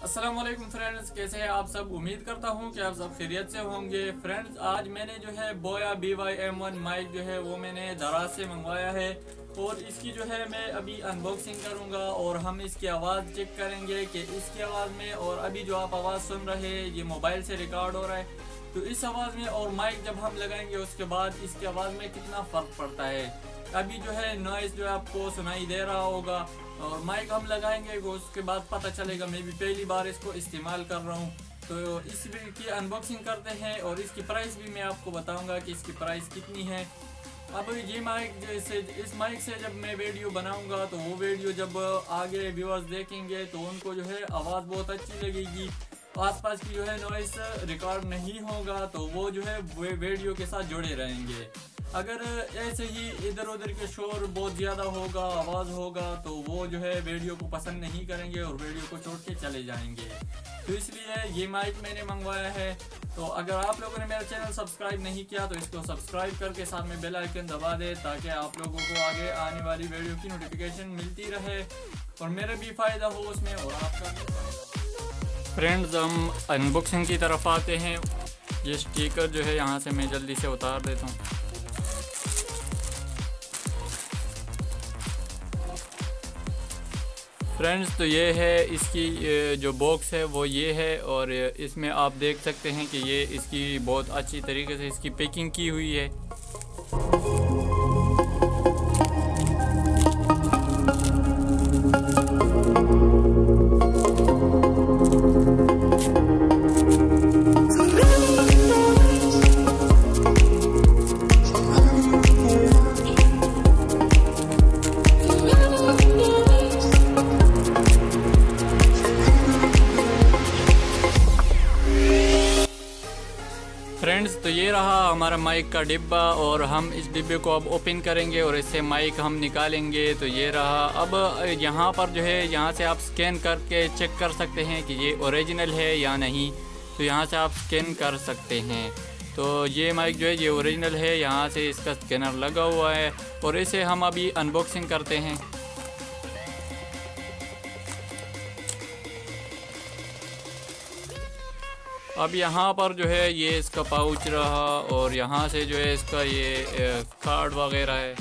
अस्सलाम वालेकुम फ्रेंड्स, कैसे हैं आप सब। उम्मीद करता हूं कि आप सब खैरियत से होंगे। फ्रेंड्स, आज मैंने जो है बोया BY-M1 माइक जो है वो मैंने दराज से मंगवाया है और इसकी जो है मैं अभी अनबॉक्सिंग करूंगा और हम इसकी आवाज़ चेक करेंगे कि इसकी आवाज़ में और अभी जो आप आवाज़ सुन रहे हैं ये मोबाइल से रिकॉर्ड हो रहा है, तो इस आवाज़ में और माइक जब हम लगाएंगे उसके बाद इसकी आवाज़ में कितना फ़र्क पड़ता है। अभी जो है नॉइज़ जो है आपको सुनाई दे रहा होगा और माइक हम लगाएंगे उसके बाद पता चलेगा। मैं भी पहली बार इसको इस्तेमाल कर रहा हूँ, तो इसकी अनबॉक्सिंग करते हैं और इसकी प्राइस भी मैं आपको बताऊंगा कि इसकी प्राइस कितनी है। अब ये माइक जैसे इस माइक से जब मैं वीडियो बनाऊंगा तो वो वीडियो जब आगे व्यूअर्स देखेंगे तो उनको जो है आवाज़ बहुत अच्छी लगेगी, आसपास की जो है नॉइस रिकॉर्ड नहीं होगा, तो वो जो है वीडियो के साथ जुड़े रहेंगे। अगर ऐसे ही इधर उधर के शोर बहुत ज़्यादा होगा, आवाज़ होगा, तो वो जो है वीडियो को पसंद नहीं करेंगे और वीडियो को छोड़ के चले जाएंगे। तो इसलिए ये माइक मैंने मंगवाया है। तो अगर आप लोगों ने मेरा चैनल सब्सक्राइब नहीं किया तो इसको सब्सक्राइब करके साथ में बेल आइकन दबा दे ताकि आप लोगों को आगे आने वाली वीडियो की नोटिफिकेशन मिलती रहे और मेरा भी फ़ायदा हो उसमें और आपका भी फ़ायदा। फ्रेंड्स, हम अनबॉक्सिंग की तरफ आते हैं। ये स्टिकर जो है यहाँ से मैं जल्दी से उतार देता हूँ। फ्रेंड्स, तो ये है इसकी जो बॉक्स है वो ये है और इसमें आप देख सकते हैं कि ये इसकी बहुत अच्छी तरीके से इसकी पैकिंग की हुई है। फ्रेंड्स, तो ये रहा हमारा माइक का डिब्बा और हम इस डिब्बे को अब ओपन करेंगे और इससे माइक हम निकालेंगे। तो ये रहा। अब यहाँ पर जो है यहाँ से आप स्कैन करके चेक कर सकते हैं कि ये ओरिजिनल है या नहीं, तो यहाँ से आप स्कैन कर सकते हैं। तो ये माइक जो है ये ओरिजिनल है, यहाँ से इसका स्कैनर लगा हुआ है और इसे हम अभी अनबॉक्सिंग करते हैं। अब यहाँ पर जो है ये इसका पाउच रहा और यहाँ से जो है इसका ये कार्ड वगैरह है,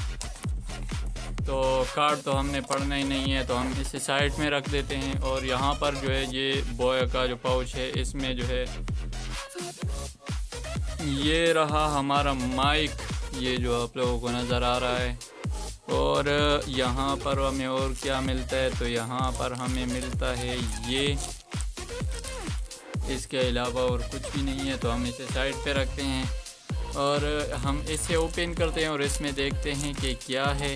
तो कार्ड तो हमने पढ़ना ही नहीं है तो हम इसे साइड में रख देते हैं। और यहाँ पर जो है ये बॉय का जो पाउच है इसमें जो है ये रहा हमारा माइक, ये जो आप लोगों को नज़र आ रहा है। और यहाँ पर हमें और क्या मिलता है, तो यहाँ पर हमें मिलता है ये, इसके अलावा और कुछ भी नहीं है। तो हम इसे साइड पे रखते हैं और हम इसे ओपन करते हैं और इसमें देखते हैं कि क्या है।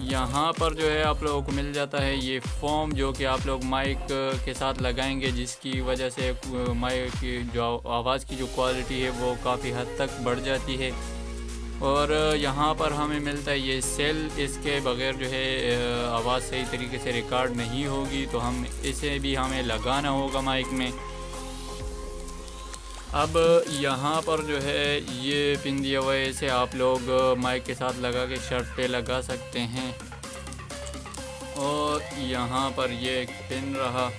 यहाँ पर जो है आप लोगों को मिल जाता है ये फोम, जो कि आप लोग माइक के साथ लगाएंगे, जिसकी वजह से माइक की जो आवाज़ की जो क्वालिटी है वो काफ़ी हद तक बढ़ जाती है। और यहाँ पर हमें मिलता है ये सेल, इसके बगैर जो है आवाज़ सही तरीके से रिकॉर्ड नहीं होगी, तो हम इसे भी हमें लगाना होगा माइक में। अब यहाँ पर जो है ये पिन दिया हुआ है, इसे आप लोग माइक के साथ लगा के शर्ट पे लगा सकते हैं। और यहाँ पर ये एक पिन रहा,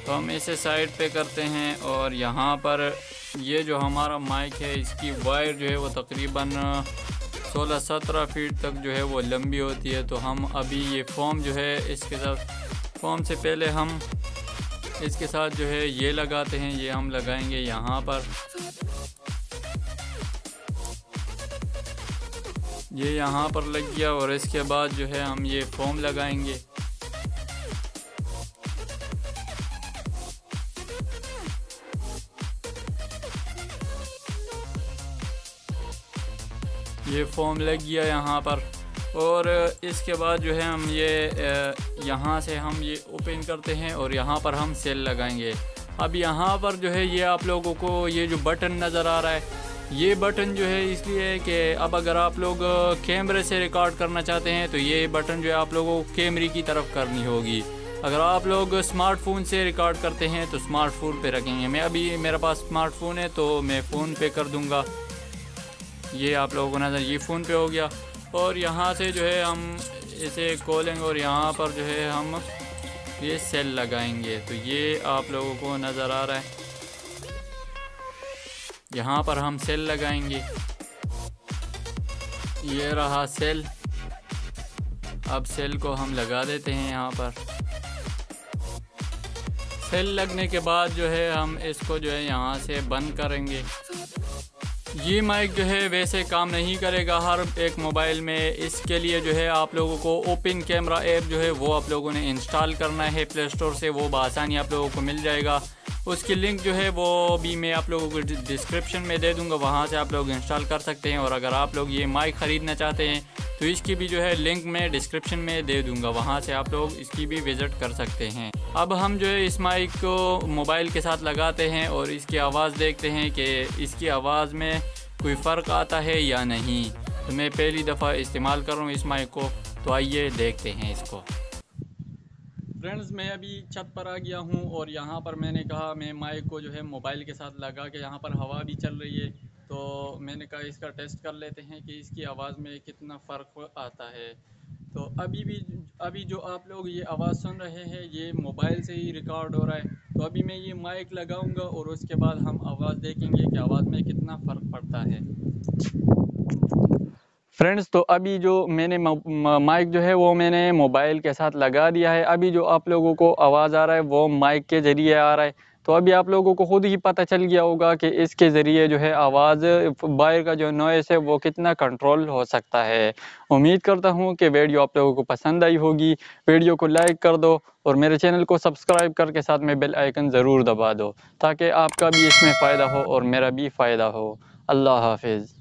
तो हम इसे साइड पे करते हैं। और यहाँ पर ये जो हमारा माइक है इसकी वायर जो है वो तकरीबन 16-17 फीट तक जो है वो लंबी होती है। तो हम अभी ये फोम जो है इसके साथ, फोम से पहले हम इसके साथ जो है ये लगाते हैं, ये हम लगाएंगे यहाँ पर, ये यहाँ पर लग गया। और इसके बाद जो है हम ये फोम लगाएंगे। ये फोम लग गया यहाँ पर। और इसके बाद जो है हम ये यहाँ से हम ये ओपन करते हैं और यहाँ पर हम सेल लगाएंगे। अब यहाँ पर जो है ये आप लोगों को ये जो बटन नज़र आ रहा है, ये बटन जो है इसलिए है कि अब अगर आप लोग कैमरे से रिकॉर्ड करना चाहते हैं तो ये बटन जो है आप लोगों को कैमरे की तरफ करनी होगी। अगर आप लोग स्मार्टफोन से रिकॉर्ड करते हैं तो स्मार्टफोन पे रखेंगे। मैं अभी मेरे पास स्मार्टफोन है तो मैं फ़ोन पे कर दूँगा। ये आप लोगों को नज़र, ये फ़ोन पे हो गया। और यहाँ से जो है हम इसे खोलेंगे और यहाँ पर जो है हम ये सेल लगाएंगे। तो ये आप लोगों को नज़र आ रहा है, यहाँ पर हम सेल लगाएंगे। ये रहा सेल। अब सेल को हम लगा देते हैं यहाँ पर। सेल लगने के बाद जो है हम इसको जो है यहाँ से बंद करेंगे। ये माइक जो है वैसे काम नहीं करेगा हर एक मोबाइल में। इसके लिए जो है आप लोगों को ओपन कैमरा ऐप जो है वो आप लोगों ने इंस्टॉल करना है प्ले स्टोर से। वो बआसानी आप लोगों को मिल जाएगा। उसकी लिंक जो है वो भी मैं आप लोगों को डिस्क्रिप्शन में दे दूंगा, वहाँ से आप लोग इंस्टॉल कर सकते हैं। और अगर आप लोग ये माइक ख़रीदना चाहते हैं तो इसकी भी जो है लिंक मैं डिस्क्रिप्शन में दे दूंगा, वहाँ से आप लोग इसकी भी विज़िट कर सकते हैं। अब हम जो है इस माइक को मोबाइल के साथ लगाते हैं और इसकी आवाज़ देखते हैं कि इसकी आवाज़ में कोई फ़र्क आता है या नहीं। तो मैं पहली दफ़ा इस्तेमाल कर रहा हूँ इस माइक को, तो आइए देखते हैं इसको। फ्रेंड्स, मैं अभी छत पर आ गया हूँ और यहाँ पर मैंने कहा मैं माइक को जो है मोबाइल के साथ लगा के, यहाँ पर हवा भी चल रही है, तो मैंने कहा इसका टेस्ट कर लेते हैं कि इसकी आवाज़ में कितना फ़र्क आता है। तो अभी जो आप लोग ये आवाज़ सुन रहे हैं ये मोबाइल से ही रिकॉर्ड हो रहा है। तो अभी मैं ये माइक लगाऊंगा और उसके बाद हम आवाज़ देखेंगे कि आवाज़ में कितना फ़र्क पड़ता है। फ्रेंड्स, तो अभी जो मैंने माइक जो है वो मैंने मोबाइल के साथ लगा दिया है। अभी जो आप लोगों को आवाज़ आ रहा है वो माइक के ज़रिए आ रहा है। तो अभी आप लोगों को खुद ही पता चल गया होगा कि इसके ज़रिए जो है आवाज़ बाहर का जो नॉइज़ है वो कितना कंट्रोल हो सकता है। उम्मीद करता हूँ कि वीडियो आप लोगों को पसंद आई होगी। वीडियो को लाइक कर दो और मेरे चैनल को सब्सक्राइब करके साथ में बेल आइकन ज़रूर दबा दो, ताकि आपका भी इसमें फ़ायदा हो और मेरा भी फ़ायदा हो। अल्लाह हाफिज़।